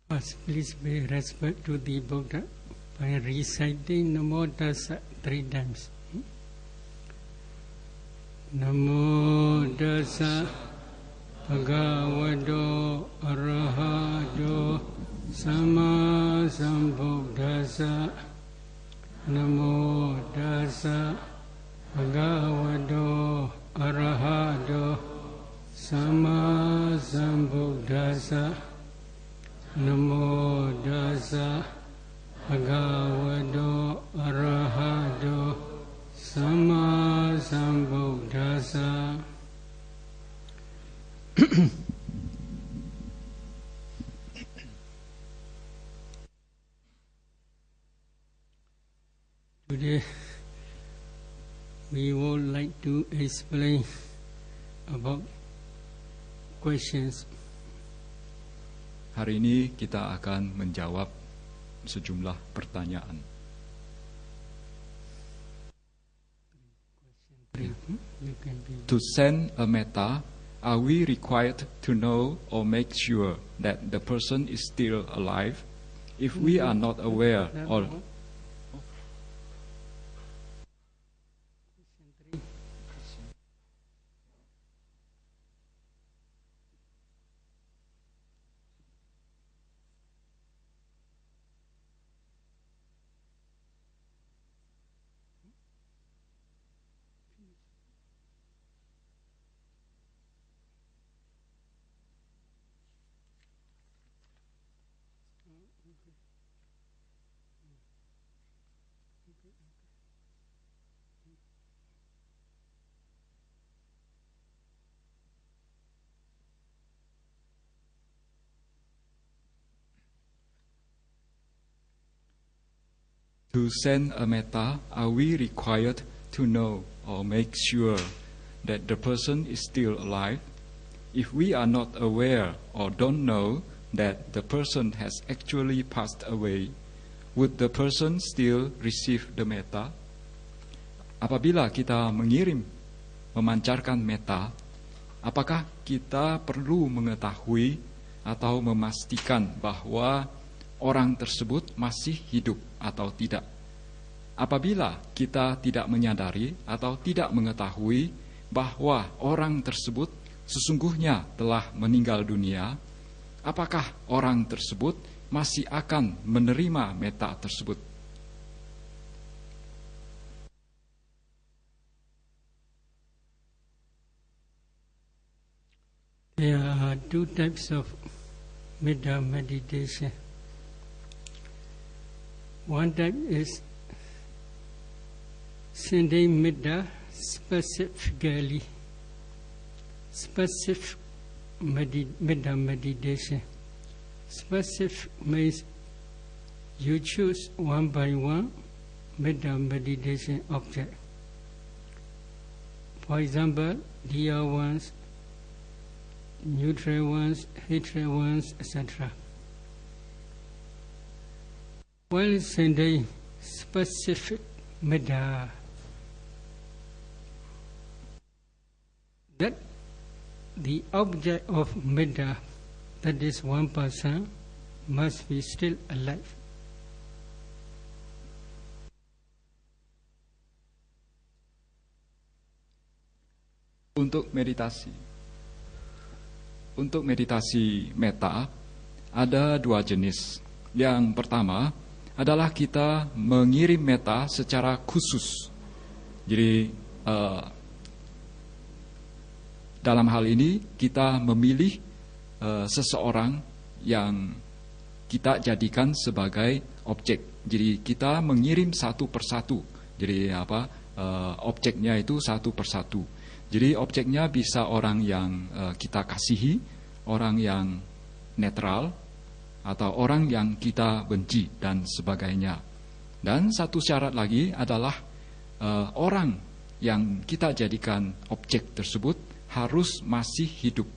First, please pay respect to the Buddha by reciting Namo Tassa 3 times. Namo Tassa Bhagavato Arahato Sama Sambuddhassa. Namo Tassa Bhagavato Arahato Sama Sambuddhassa. Namo Tassa Bhagavato Arahato Sama Sambuddhassa. Today we would like to explain about questions. Hari ini kita akan menjawab sejumlah pertanyaan. To send a metta, are we required to know or make sure that the person is still alive? If we are not aware or to send a metta, are we required to know or make sure that the person is still alive? If we are not aware or don't know that the person has actually passed away, would the person still receive the metta? Apabila kita mengirim, memancarkan metta, apakah kita perlu mengetahui atau memastikan bahwa orang tersebut masih hidup atau tidak? Apabila kita tidak menyadari atau tidak mengetahui bahwa orang tersebut sesungguhnya telah meninggal dunia, apakah orang tersebut masih akan menerima metta tersebut? There are 2 types of metta meditation. One type is sending metta specifically, specific metta meditation. Specific means you choose one by one metta meditation object. For example, dear ones, neutral ones, hatred ones, etc. While sending specific metta, that the object of metta, that is one person, must be still alive. Untuk meditasi metta ada 2 jenis. Yang pertama adalah kita mengirim metta secara khusus. Jadi dalam hal ini kita memilih seseorang yang kita jadikan sebagai objek. Jadi kita mengirim satu persatu. Jadi objeknya itu satu persatu. Jadi objeknya bisa orang yang kita kasihi, orang yang netral, atau orang yang kita benci dan sebagainya. Dan satu syarat lagi adalah orang yang kita jadikan objek tersebut harus masih hidup.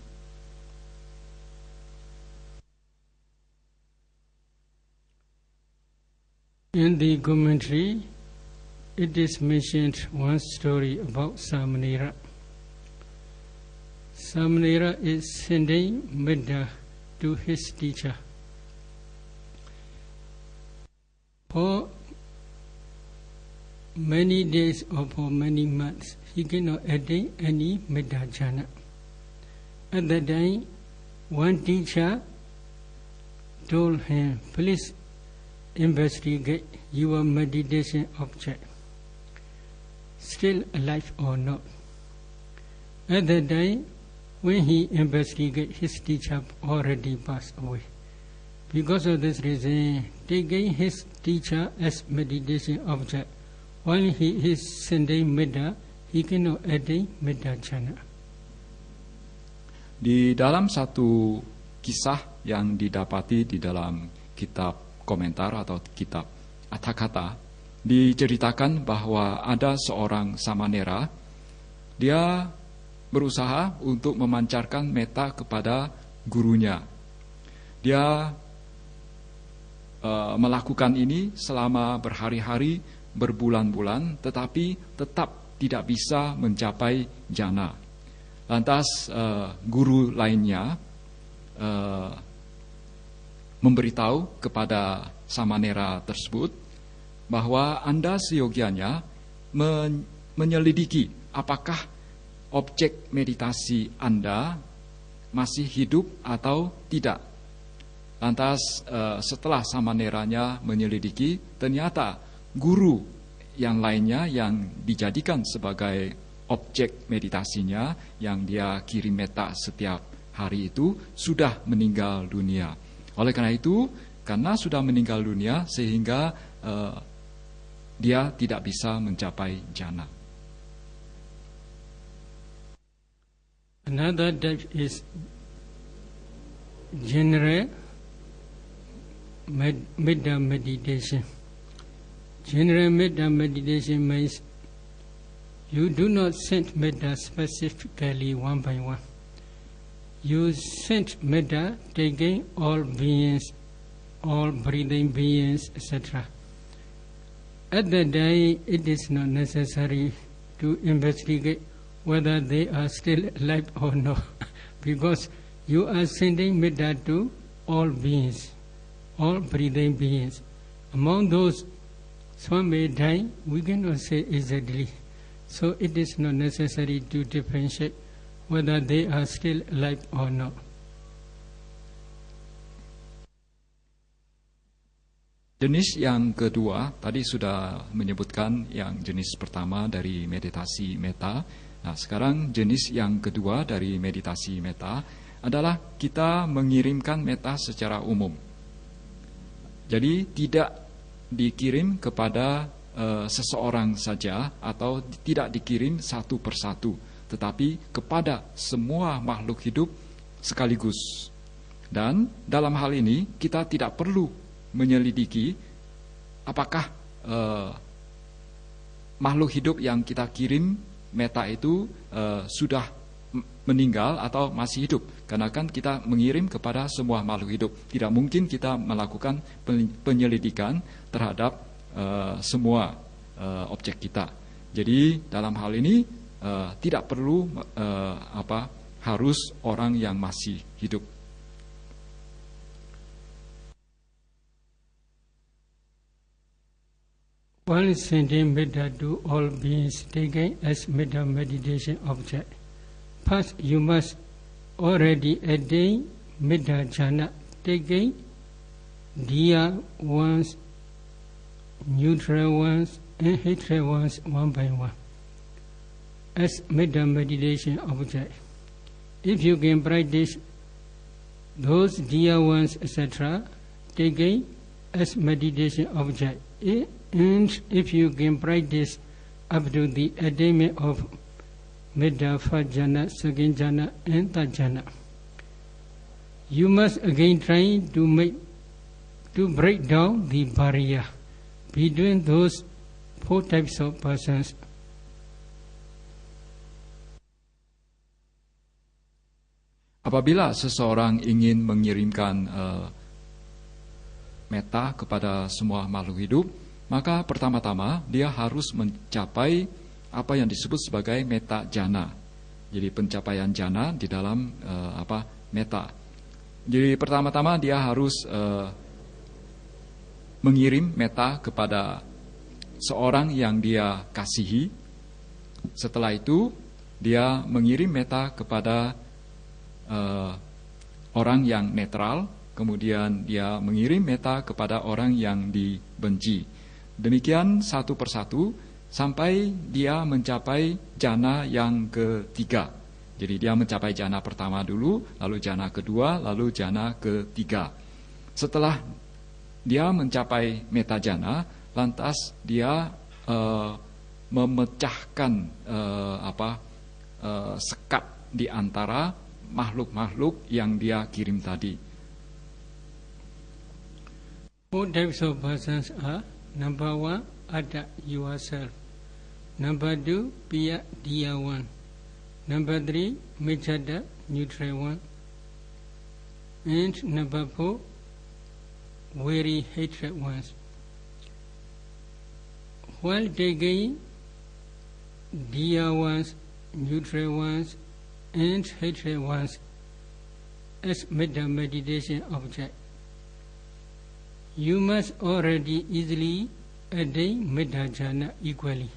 In the commentary, it is mentioned one story about Samanera. Samanera is sending metta to his teacher. many days or for many months, he cannot attain any metta jhana. At that time, one teacher told him, please investigate your meditation object, still alive or not. At that time, when he investigated, his teacher already passed away. Because of this reason, taking his teacher as meditation object, while he is sending metta, he cannot attain metta jhana. Di dalam satu kisah yang didapati di dalam kitab komentar atau kitab Atthakatha, diceritakan bahwa ada seorang samanera, dia berusaha untuk memancarkan metta kepada gurunya. Dia melakukan ini selama berhari-hari, berbulan-bulan, tetapi tetap tidak bisa mencapai jhana. Lantas guru lainnya memberitahu kepada samanera tersebut bahwa Anda seyogianya menyelidiki apakah objek meditasi Anda masih hidup atau tidak. Lantas setelah samaneranya menyelidiki, ternyata guru yang lainnya yang dijadikan sebagai objek meditasinya yang dia kirim metta setiap hari itu sudah meninggal dunia. Oleh karena itu, karena sudah meninggal dunia sehingga dia tidak bisa mencapai jhana. Another type is general metta meditation. General metta meditation means you do not send metta specifically one by one. You send metta taking all beings, all breathing beings, etc. At that day, it is not necessary to investigate whether they are still alive or not, because you are sending metta to all beings, all breathing beings. Among those, some may die, we cannot say exactly. So it is not necessary to differentiate whether they are still alive or not. Jenis yang kedua, tadi sudah menyebutkan yang jenis pertama dari meditasi metta. Nah, sekarang jenis yang kedua dari meditasi metta adalah kita mengirimkan metta secara umum. Jadi tidak dikirim kepada seseorang saja atau tidak dikirim satu persatu, tetapi kepada semua makhluk hidup sekaligus. Dan dalam hal ini kita tidak perlu menyelidiki apakah makhluk hidup yang kita kirim metta itu sudah meninggal atau masih hidup, karena kan kita mengirim kepada semua makhluk hidup. Tidak mungkin kita melakukan penyelidikan terhadap semua objek kita. Jadi dalam hal ini tidak perlu harus orang yang masih hidup. While sending metta to all beings taken as metta meditation object, first you must already attain metta jhana, taking dear ones, neutral ones, and hatred ones one by one as metta meditation object. If you can practice those dear ones, etc., taking as meditation object, and if you can practice up to the attainment of metta first jhana, second jhana, and third jhana, you must again try to break down the barrier between those four types of persons. Apabila seseorang ingin mengirimkan metta kepada semua makhluk hidup, maka pertama-tama dia harus mencapai apa yang disebut sebagai metta jhana. Jadi pencapaian jhana di dalam metta. Jadi pertama-tama dia harus mengirim metta kepada seorang yang dia kasihi. Setelah itu dia mengirim metta kepada orang yang netral, kemudian dia mengirim metta kepada orang yang dibenci. Demikian satu persatu sampai dia mencapai jana yang ketiga. Jadi dia mencapai jana pertama dulu, lalu jana kedua, lalu jana ketiga. Setelah dia mencapai metta jana, lantas dia memecahkan sekat di antara makhluk-makhluk yang dia kirim tadi. Four types of persons are: number 1, ada yourself; number 2, piya dia one; number 3, mejada neutral one; and number 4, very hatred ones. While taking dear ones, neutral ones, and hatred ones as metta meditation object, you must already easily attain metta jhana equally.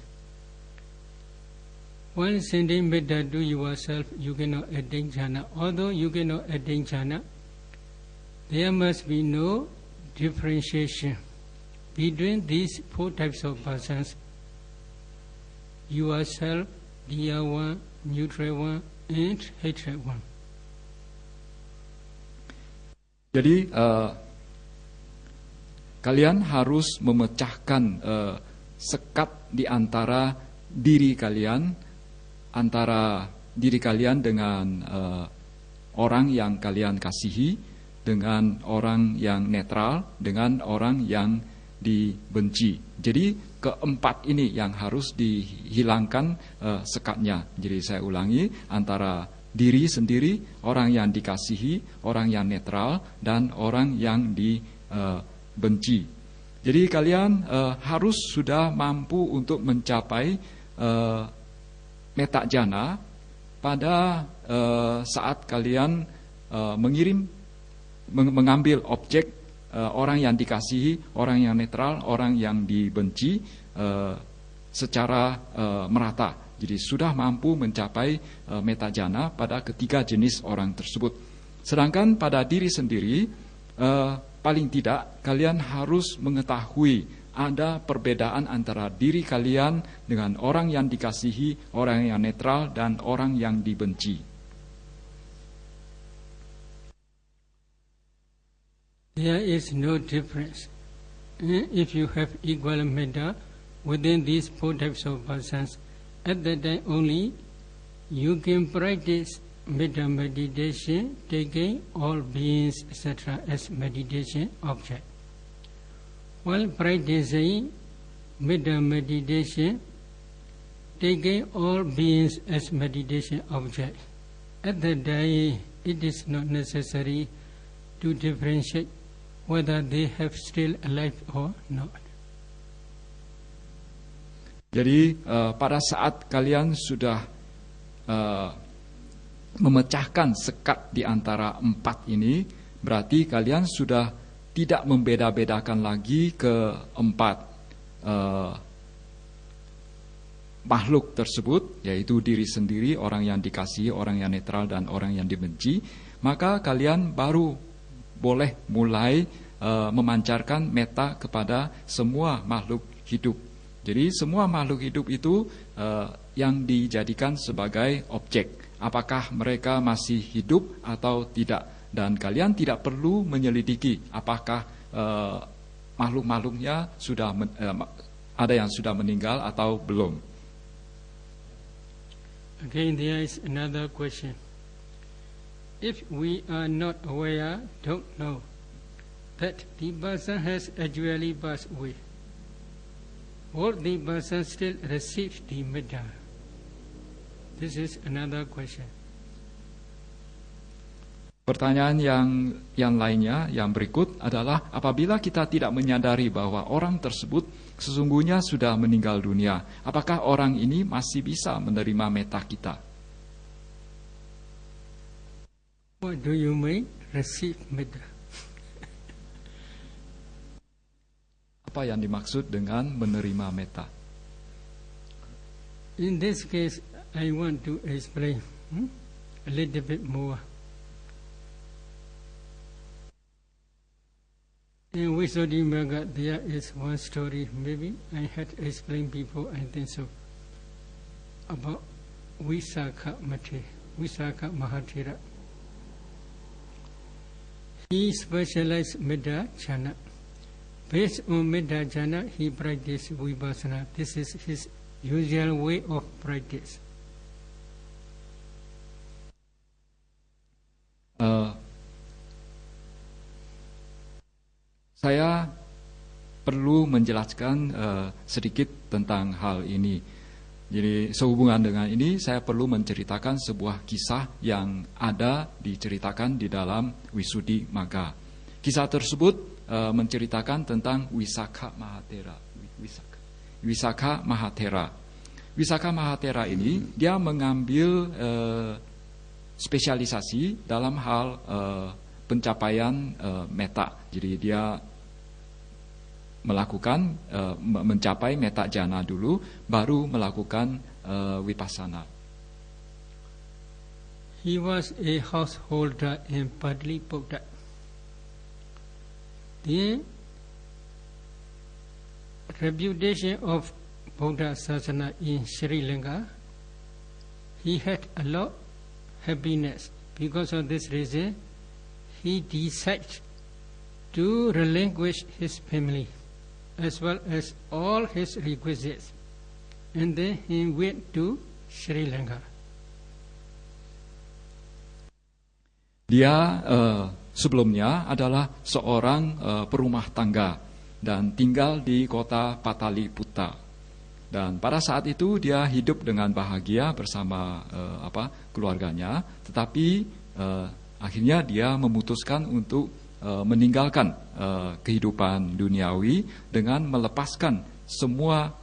While sending metta to yourself, you cannot attain jhana. Although you cannot attain jhana, there must be no differentiation between these four types of persons: yourself, dear one, neutral one, and hatred one. Jadi kalian harus memecahkan sekat di antara diri kalian, dengan orang yang kalian kasihi, dengan orang yang netral, dengan orang yang dibenci. Jadi keempat ini yang harus dihilangkan sekatnya. Jadi saya ulangi, antara diri sendiri, orang yang dikasihi, orang yang netral, dan orang yang dibenci. Jadi kalian harus sudah mampu untuk mencapai metta jhana pada saat kalian mengambil objek orang yang dikasihi, orang yang netral, orang yang dibenci secara merata. Jadi sudah mampu mencapai metta jhana pada ketiga jenis orang tersebut. Sedangkan pada diri sendiri, paling tidak kalian harus mengetahui ada perbedaan antara diri kalian dengan orang yang dikasihi, orang yang netral, dan orang yang dibenci. There is no difference. If you have equal metta within these four types of persons, at that time only you can practice metta meditation, taking all beings, etc. as meditation object. While practicing metta meditation, taking all beings as meditation object, at that time it is not necessary to differentiate whether they have still alive or not. Jadi pada saat kalian sudah memecahkan sekat di antara empat ini, berarti kalian sudah tidak membeda-bedakan lagi keempat makhluk tersebut, yaitu diri sendiri, orang yang dikasihi, orang yang netral, dan orang yang dibenci. Maka kalian baru boleh mulai memancarkan metta kepada semua makhluk hidup. Jadi semua makhluk hidup itu yang dijadikan sebagai objek. Apakah mereka masih hidup atau tidak? Dan kalian tidak perlu menyelidiki apakah makhluk-makhluknya sudah ada yang sudah meninggal atau belum. Again, there is another question. If we are not aware, don't know, that the person has actually passed away, would the person still receive the metta? This is another question. Pertanyaan yang lainnya, yang berikut adalah, apabila kita tidak menyadari bahwa orang tersebut sesungguhnya sudah meninggal dunia, apakah orang ini masih bisa menerima metta kita? What do you mean, receive metta? Apa yang dimaksud dengan menerima metta? In this case, I want to explain a little bit more. In Visuddhimagga, there is one story, maybe I had explained before, I think so, about Visakha Mahathera. He specialized Metta Jhana. Based on Metta Jhana, he practiced Vipassana. This is his usual way of practice. Saya perlu menjelaskan sedikit tentang hal ini. Jadi sehubungan dengan ini saya perlu menceritakan sebuah kisah yang ada diceritakan di dalam Visuddhimagga. Kisah tersebut menceritakan tentang Visakha Mahathera. Visakha Mahathera ini dia mengambil spesialisasi dalam hal pencapaian metta. Jadi dia melakukan mencapai metta jhana dulu, baru melakukan vipassana. He was a householder in Padlipota. The reputation of Buddha Sasana in Sri Lanka, he had a lot of happiness. Because of this reason, he decided to relinquish his family as well as all his requisites, and then he went to Sri Lanka. Dia sebelumnya adalah seorang perumah tangga dan tinggal di kota Pataliputra. Dan pada saat itu dia hidup dengan bahagia bersama keluarganya, tetapi akhirnya dia memutuskan untuk meninggalkan kehidupan duniawi dengan melepaskan semua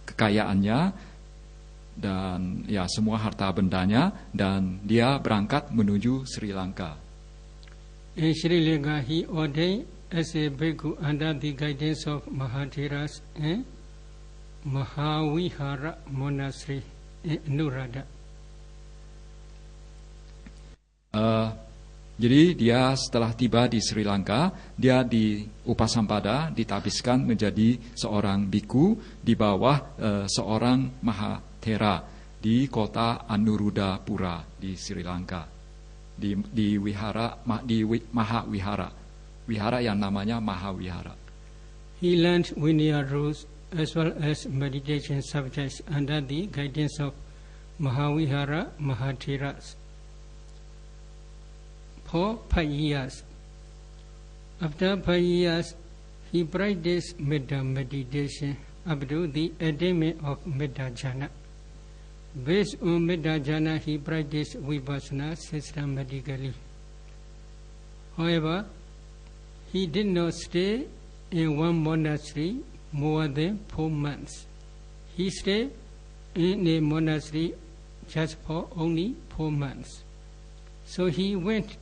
kekayaannya dan ya semua harta bendanya, dan dia berangkat menuju Sri Lanka. In Sri Lanka, he ordained as a bhikkhu under the guidance of Mahatheras and Mahavihara Monastery in Anuradha. Jadi dia setelah tiba di Sri Lanka, dia di Upasampada ditabiskan menjadi seorang biku di bawah seorang Mahathera di kota Anuruddhapura di Sri Lanka, di Mahavihara yang namanya Mahavihara. He learned Vinaya rules as well as meditation subjects under the guidance of Mahavihara Mahatheras for 5 years. After 5 years, he practiced metta meditation up to the attainment of metta jhana. Based on metta jhana, he practiced vipassana systematically. However, he did not stay in one monastery more than 4 months. He stayed in a monastery just for only 4 months. So he went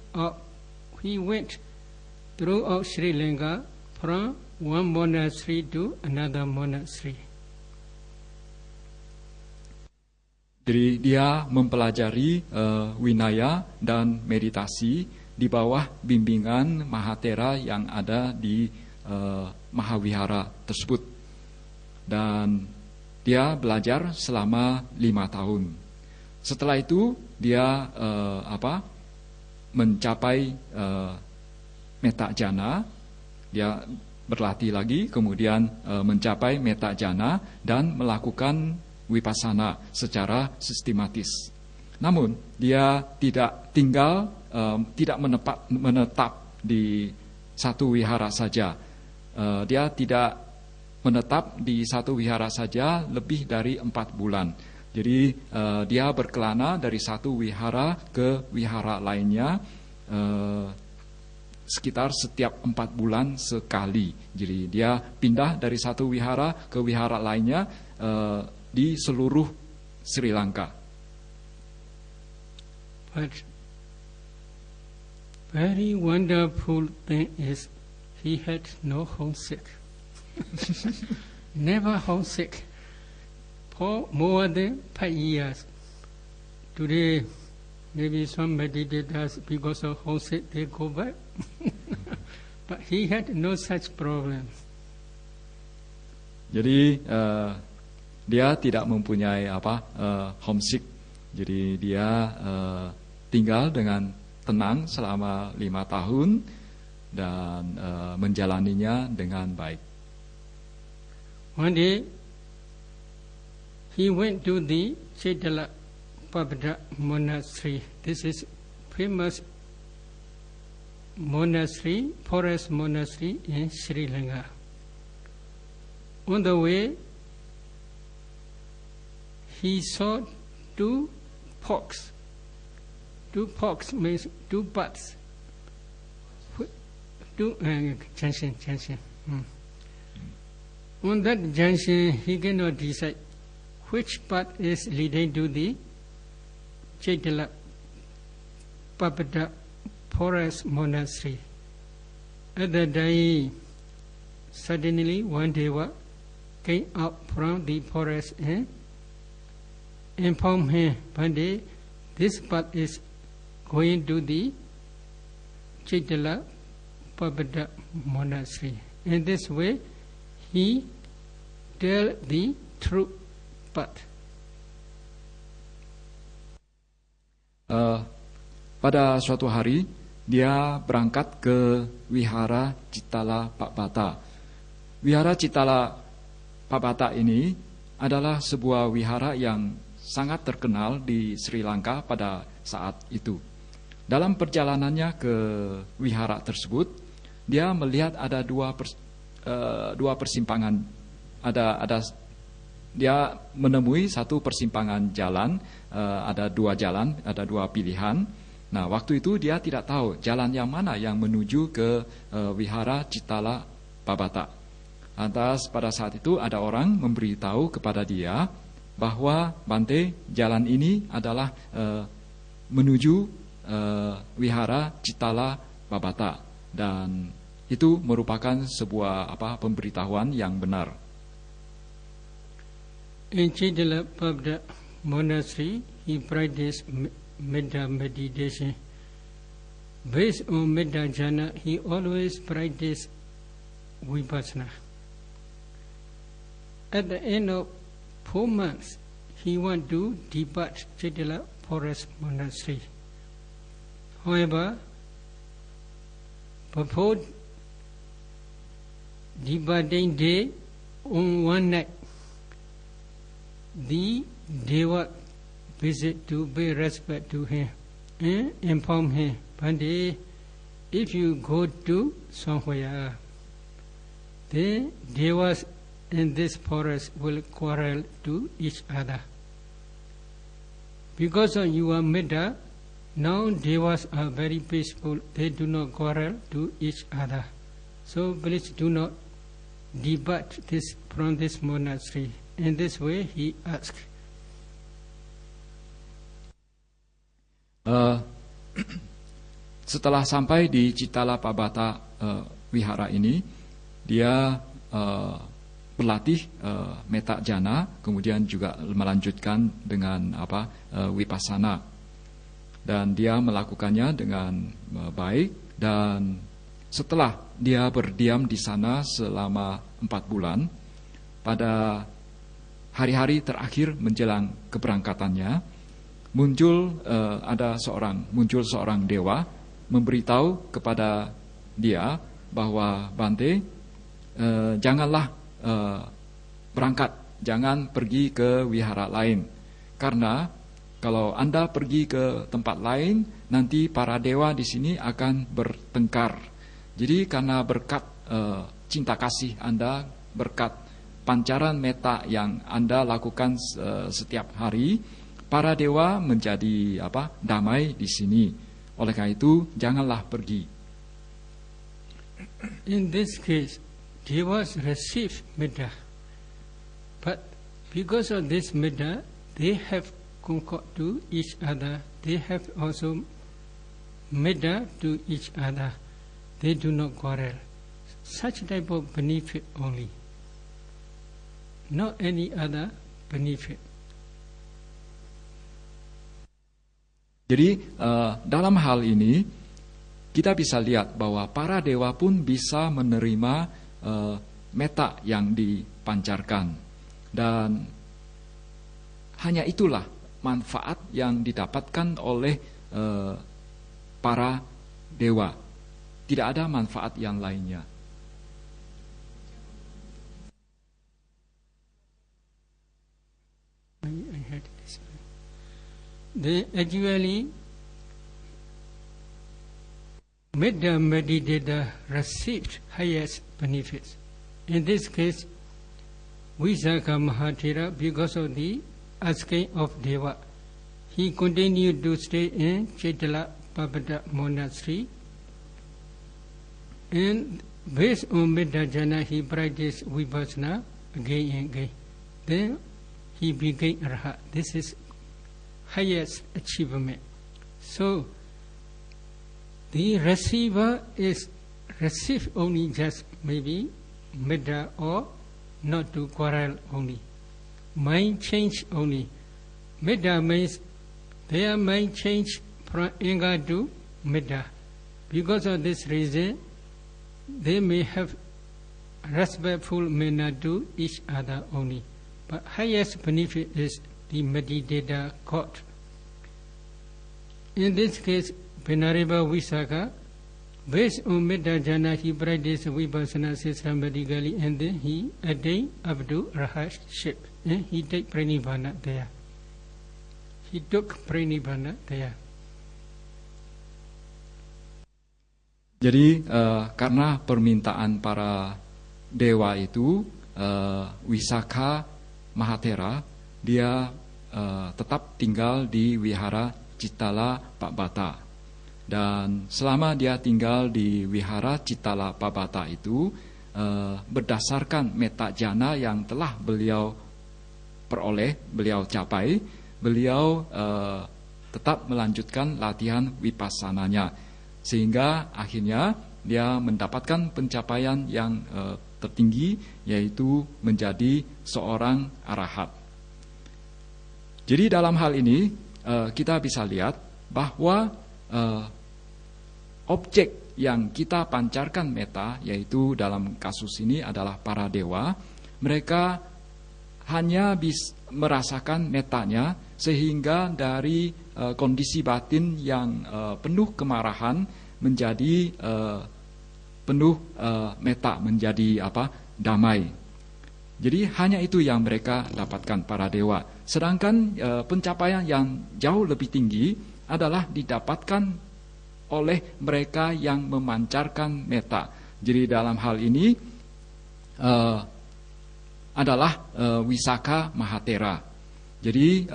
throughout Sri Lanka from one monastery to another monastery. Jadi dia mempelajari winaya dan meditasi di bawah bimbingan Mahathera yang ada di Mahavihara tersebut, dan dia belajar selama 5 tahun. Setelah itu dia mencapai metta jhana, dia berlatih lagi, kemudian mencapai metta jhana dan melakukan vipassana secara sistematis. Namun dia tidak menetap di satu wihara saja. Dia tidak menetap di satu wihara saja lebih dari 4 bulan. Jadi dia berkelana dari satu wihara ke wihara lainnya sekitar setiap 4 bulan sekali. Jadi dia pindah dari satu wihara ke wihara lainnya di seluruh Sri Lanka. But very wonderful thing is he had no homesick. Never homesick for more than 5 years. Today, maybe some meditators, because of homesick, they go back. But he had no such problem. Jadi dia tidak mempunyai homesick. Jadi dia tinggal dengan tenang selama 5 tahun dan menjalaninya dengan baik. One day, he went to the Chaitala Pabda monastery. This is famous monastery, forest monastery in Sri Lanka. On the way, he saw 2 fox. 2 fox means 2 butts. 2 junction. On that junction, he cannot decide which path is leading to the Chaitala Pabda forest monastery. At that day, suddenly one Deva came out from the forest and informed him, Bhante, this path is going to the Chaitala Pabda monastery. In this way, he tell the true path. Pada suatu hari, dia berangkat ke Wihara Chaitala Pabata. Wihara Chaitala Pabata ini adalah sebuah wihara yang sangat terkenal di Sri Lanka pada saat itu. Dalam perjalanannya ke wihara tersebut, dia melihat ada dua persimpangan. Dia menemui satu persimpangan jalan, ada 2 jalan, ada 2 pilihan. Nah, waktu itu dia tidak tahu jalan yang mana yang menuju ke Wihara Chaitala Pabata. Lantas pada saat itu ada orang memberitahu kepada dia bahwa Bhante, jalan ini adalah menuju Wihara Chaitala Pabata, dan itu merupakan sebuah pemberitahuan yang benar. In Chaitala Pabda monastery, he practiced Metta meditation. Based on Metta jhana, he always practiced Vipassana. At the end of 4 months, he wanted to depart Chaitala forest monastery. However, before departing day, on one night, the Deva visit to pay respect to him and inform him, Bhante, if you go to somewhere, the Devas in this forest will quarrel to each other. Because of your metta, now Devas are very peaceful, they do not quarrel to each other. So please do not depart from this monastery. In this way, he asked. Setelah sampai di Chaitala Pabata wihara ini, dia berlatih metta jhana, kemudian juga melanjutkan dengan vipassana, dan dia melakukannya dengan baik. Dan setelah dia berdiam di sana selama 4 bulan, pada hari-hari terakhir menjelang keberangkatannya, muncul seorang dewa memberitahu kepada dia bahwa Bhante, janganlah berangkat, jangan pergi ke wihara lain, karena kalau Anda pergi ke tempat lain, nanti para dewa di sini akan bertengkar. Jadi karena berkat cinta kasih Anda, berkat pancaran metta yang Anda lakukan setiap hari, para dewa menjadi damai di sini. Oleh karena itu, janganlah pergi. In this case, devas receive metta, but because of this metta, they have concord to each other. They have also metta to each other. They do not quarrel. Such type of benefit only. not any other benefit. Jadi dalam hal ini kita bisa lihat bahwa para dewa pun bisa menerima meta yang dipancarkan, dan hanya itulah manfaat yang didapatkan oleh para dewa. Tidak ada manfaat yang lainnya. Actually, Metta meditator received highest benefits. In this case, Visakha Mahathera, because of the asking of Deva, he continued to stay in Chaitala Pabada monastery, and based on Metta Jhana, he practiced Vipassana again and again. Then he became Arhat. This is highest achievement. So the receiver is receive only just maybe metta or not to quarrel only. Mind change only. Metta means their mind change from anger to metta. Because of this reason, they may have respectful manner to each other only. But highest benefit is the meditator got. In this case, Venerable Visakha, based on Metta Jhana, he practiced Vipassana systematically, and then he attained up to Rahatship, and he took Pranibbana there. He took Pranibbana there. Jadi karena permintaan para dewa itu, Visakha Mahathera dia tetap tinggal di wihara Chaitala Pabata. Dan selama dia tinggal di wihara Chaitala Pabata itu, berdasarkan metta jhana yang telah beliau peroleh, beliau capai, beliau tetap melanjutkan latihan wipassananya, sehingga akhirnya dia mendapatkan pencapaian yang tertinggi, yaitu menjadi seorang arahat. Jadi dalam hal ini kita bisa lihat bahwa objek yang kita pancarkan metta, yaitu dalam kasus ini adalah para dewa, mereka hanya bisa merasakan mettanya, sehingga dari kondisi batin yang penuh kemarahan menjadi penuh metta, menjadi damai. Jadi hanya itu yang mereka dapatkan para dewa. Sedangkan pencapaian yang jauh lebih tinggi adalah didapatkan oleh mereka yang memancarkan metta. Jadi dalam hal ini adalah Visakha Mahathera. Jadi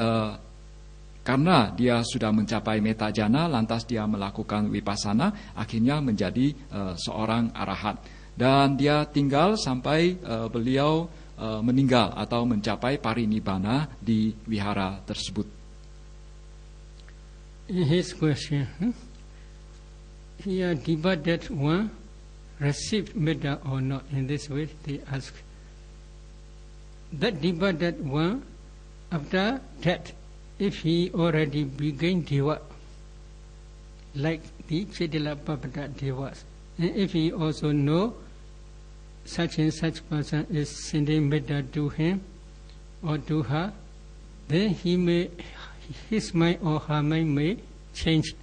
karena dia sudah mencapai metta jhana, lantas dia melakukan vipassana, akhirnya menjadi seorang arahat. Dan dia tinggal sampai beliau meninggal atau mencapai parinibbana di wihara tersebut. In his question, here divided one received metta or not. In this way they ask. That divided one, after that, if he already became deva, like the Chaitala Pabata devas, and if he also know such and such person is sending metta to him or to her, then his mind or her mind may change.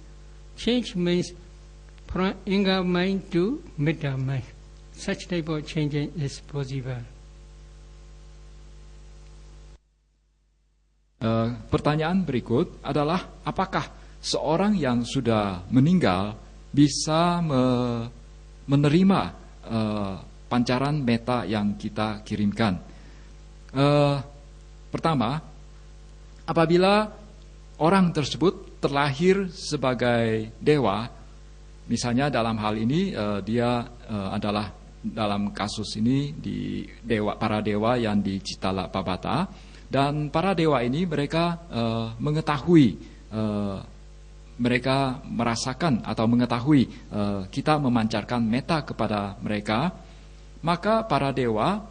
Change means from anger mind to metta mind. Such type of changing is possible. Pertanyaan berikut adalah, apakah seorang yang sudah meninggal bisa menerima pancaran metta yang kita kirimkan? Pertama, apabila orang tersebut terlahir sebagai dewa, misalnya dalam hal ini dia adalah dalam kasus ini di para dewa yang di Chaitala Pabata. Dan para dewa ini mereka mengetahui, mereka merasakan atau mengetahui kita memancarkan metta kepada mereka. Maka para dewa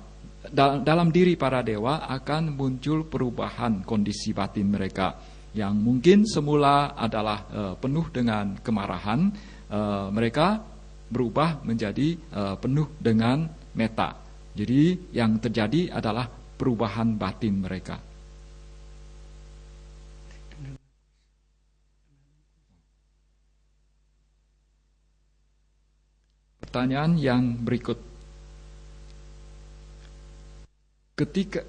dalam diri para dewa akan muncul perubahan kondisi batin mereka yang mungkin semula adalah penuh dengan kemarahan, mereka berubah menjadi penuh dengan metta. Jadi yang terjadi adalah perubahan batin mereka. Pertanyaan yang berikut. Ketika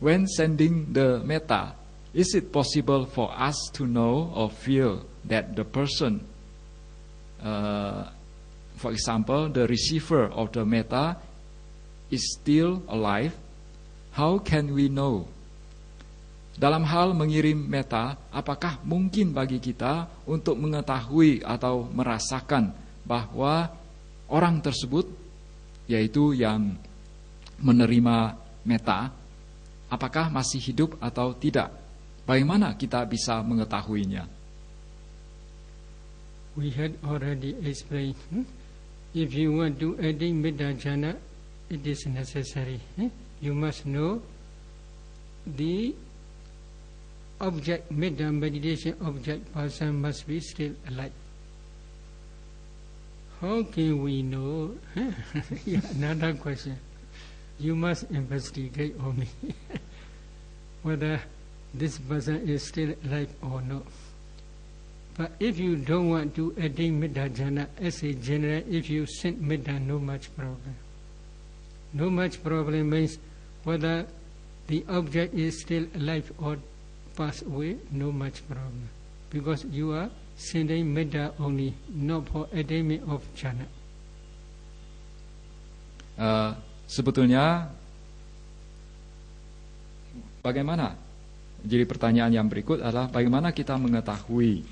when sending the metta, is it possible for us to know or feel that the person, for example, the receiver of the metta is still alive? How can we know? Dalam hal mengirim metta, apakah mungkin bagi kita untuk mengetahui atau merasakan bahwa orang tersebut, yaitu yang menerima metta, apakah masih hidup atau tidak? Bagaimana kita bisa mengetahuinya? We had already explained. If you want to attain metta jhana, it is necessary. You must know the object, metta meditation object person must be still alive. How can we know? Another question. You must investigate on me whether this person is still alive or not. But if you don't want to attain metta jhana, as a general, if you send metta, no much problem. No much problem means whether the object is still alive or pass away, no much problem, because you are sending metta only, not for attainment of jhana. Sebetulnya bagaimana? Jadi pertanyaan yang berikut adalah bagaimana kita mengetahui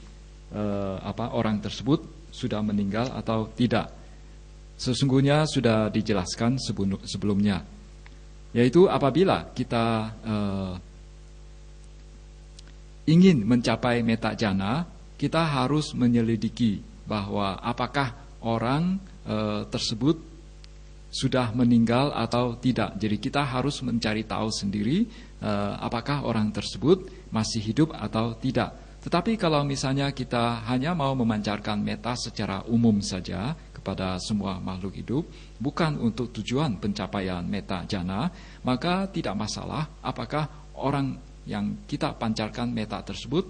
orang tersebut sudah meninggal atau tidak? Sesungguhnya sudah dijelaskan sebelumnya, yaitu apabila kita ingin mencapai metta jhana, kita harus menyelidiki bahwa apakah orang tersebut sudah meninggal atau tidak. Jadi kita harus mencari tahu sendiri apakah orang tersebut masih hidup atau tidak. Tetapi kalau misalnya kita hanya mau memancarkan metta secara umum saja kepada semua makhluk hidup, bukan untuk tujuan pencapaian metta jhana, maka tidak masalah apakah orang yang kita pancarkan metta tersebut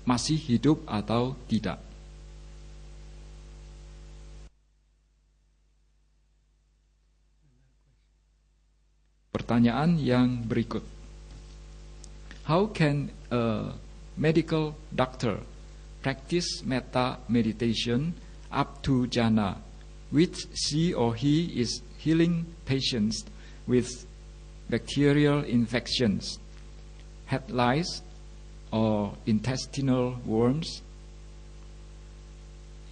masih hidup atau tidak. Pertanyaan yang berikut. How can a medical doctor practice metta meditation up to jhana, which she or he is healing patients with bacterial infections, head lice, or intestinal worms,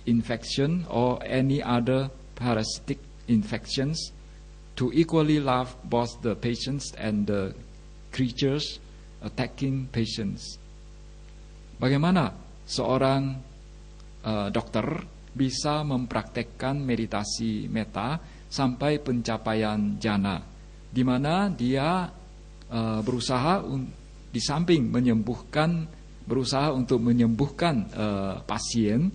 infection, or any other parasitic infections, to equally love both the patients and the creatures attacking patients? Bagaimana seorang dokter bisa mempraktekkan meditasi metta sampai pencapaian jhana, di mana dia berusaha di samping berusaha untuk menyembuhkan pasien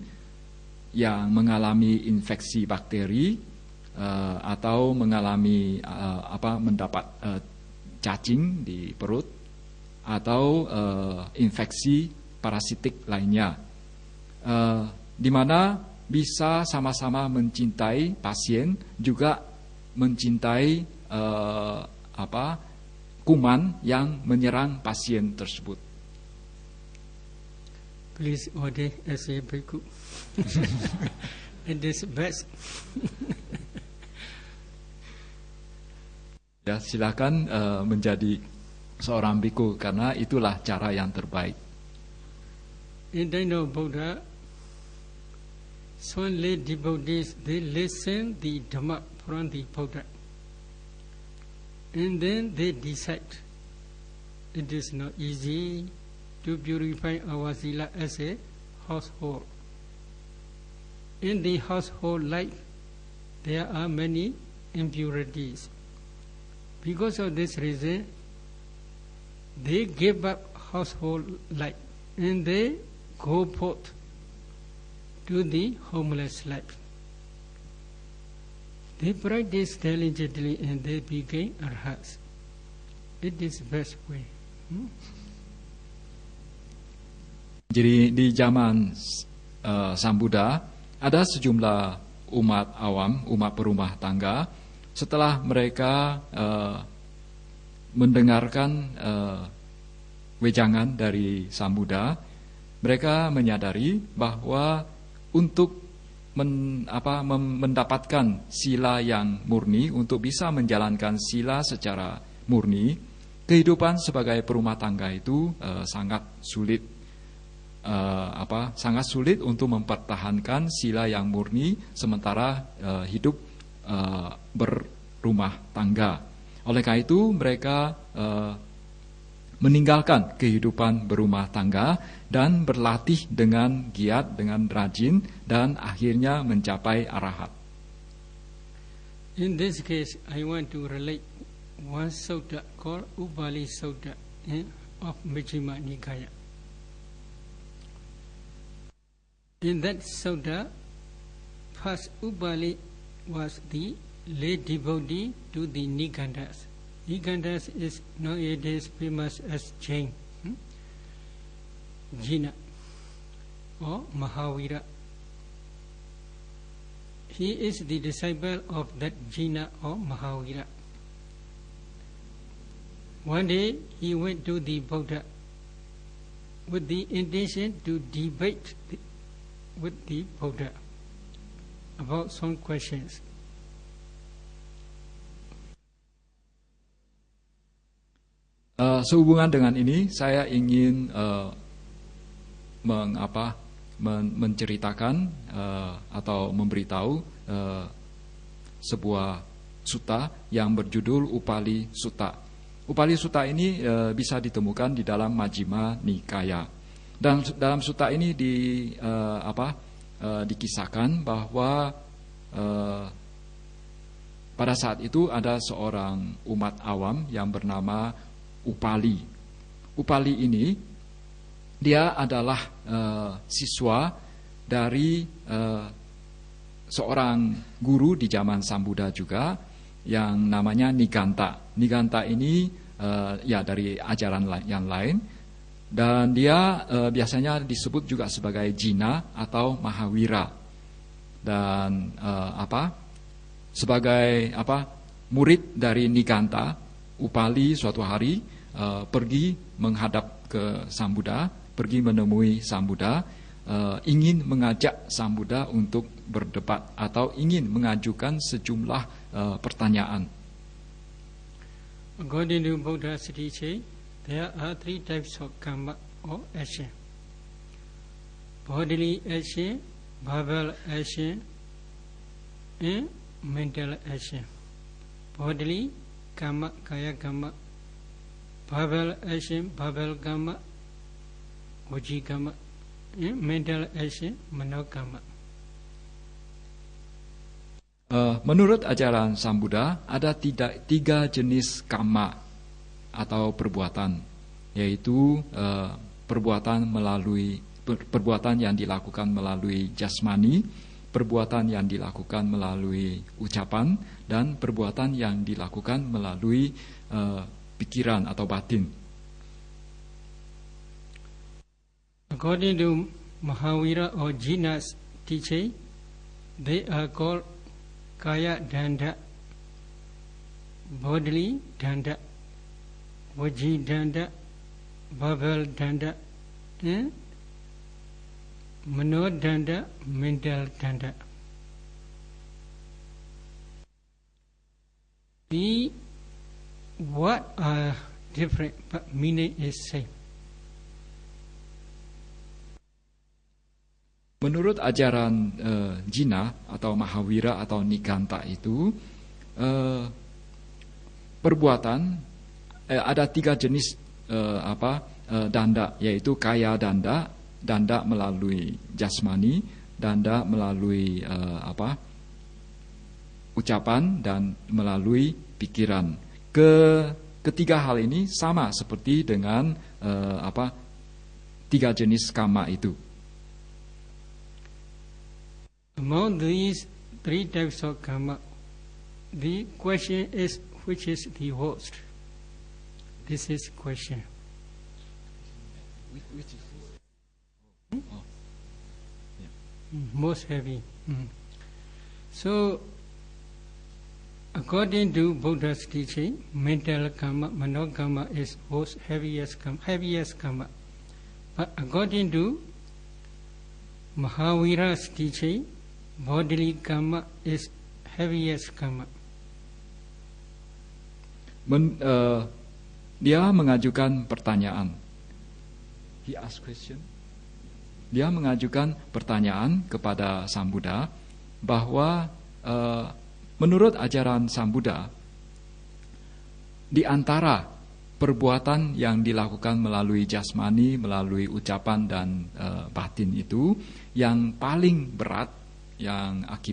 yang mengalami infeksi bakteri atau mengalami mendapat cacing di perut atau infeksi parasitik lainnya, di mana bisa sama-sama mencintai pasien, juga mencintai kuman yang menyerang pasien tersebut. Please order as a bhikkhu. It is best. Ya, silakan menjadi seorang bhikkhu karena itulah cara yang terbaik. In time of Buddha, Swanley devotees, they listen the Dhamma from the Buddha, and then they decide. It is not easy to purify our sila as a household. In the household life, there are many impurities. Because of this reason, they give up household life and they go forth to the homeless life. They practice diligently and they become arhats. It is best way. Jadi di zaman Sang Buddha ada sejumlah umat awam, umat berumah tangga. Setelah mereka mendengarkan wejangan dari Sang Buddha, mereka menyadari bahwa untuk mendapatkan sila yang murni, untuk bisa menjalankan sila secara murni, kehidupan sebagai perumah tangga itu sangat sulit. Sangat sulit untuk mempertahankan sila yang murni sementara hidup berumah tangga. Oleh karena itu mereka meninggalkan kehidupan berumah tangga dan berlatih dengan giat, dengan rajin, dan akhirnya mencapai arahat. In this case, I want to relate one sutta called Upali Sutta of Majjhima Nikaya. In that sutta, first Upali was the lay devotee to the Niganthas. Niganthas is nowadays famous as Jain, Jina or Mahavira. He is the disciple of that Jina or Mahavira. One day he went to the Buddha with the intention to debate with the Buddha about some questions. Sehubungan dengan ini, saya ingin menceritakan atau memberitahu sebuah sutta yang berjudul Upali Sutta. Upali Sutta ini bisa ditemukan di dalam Majjhima Nikaya. Dan dalam sutta ini dikisahkan bahwa pada saat itu ada seorang umat awam yang bernama Upali. Upali ini dia adalah siswa dari seorang guru di zaman Sang Buddha juga yang namanya Nigantha. Nigantha ini dari ajaran yang lain. Dan dia biasanya disebut juga sebagai Jina atau Mahavira. Dan sebagai murid dari Nigantha, Upali suatu hari pergi menghadap ke Sang Buddha, pergi menemui Sang Buddha, ingin mengajak Sang Buddha untuk berdebat atau ingin mengajukan sejumlah pertanyaan. According to Buddha's teaching, there are three types of karma or action: bodily action, verbal action, and mental action. Bodily karma, kaya karma; verbal action, verbal karma, vaci karma; and mental action, mano karma. Menurut ajaran Sang Buddha, ada tiga jenis karma atau perbuatan, yaitu perbuatan yang dilakukan melalui jasmani, perbuatan yang dilakukan melalui ucapan, dan perbuatan yang dilakukan melalui pikiran atau batin. According to Mahavira or Jina's teaching, they are called Kaya Danda, bodily Danda, vaci Danda, verbal Danda, and mano Danda, mental Danda. The what are different but meaning is same. Menurut ajaran Jina atau Mahavira atau Nigantha itu, perbuatan ada tiga jenis danda, yaitu kaya danda, danda melalui jasmani, danda melalui ucapan dan melalui pikiran. Ketiga hal ini sama seperti dengan tiga jenis kama itu. Among these three types of karma, the question is, which is the worst? This is question. Which is Most heavy. So, according to Buddha's teaching, mental karma, mano karma is most heaviest karma. But according to Mahavira's teaching, bodily karma is heaviest karma. Dia mengajukan pertanyaan. He asked question. Dia mengajukan pertanyaan kepada Sang Buddha bahwa menurut ajaran Sang Buddha, di antara perbuatan yang dilakukan melalui jasmani, melalui ucapan dan batin itu, yang paling berat, yang akibat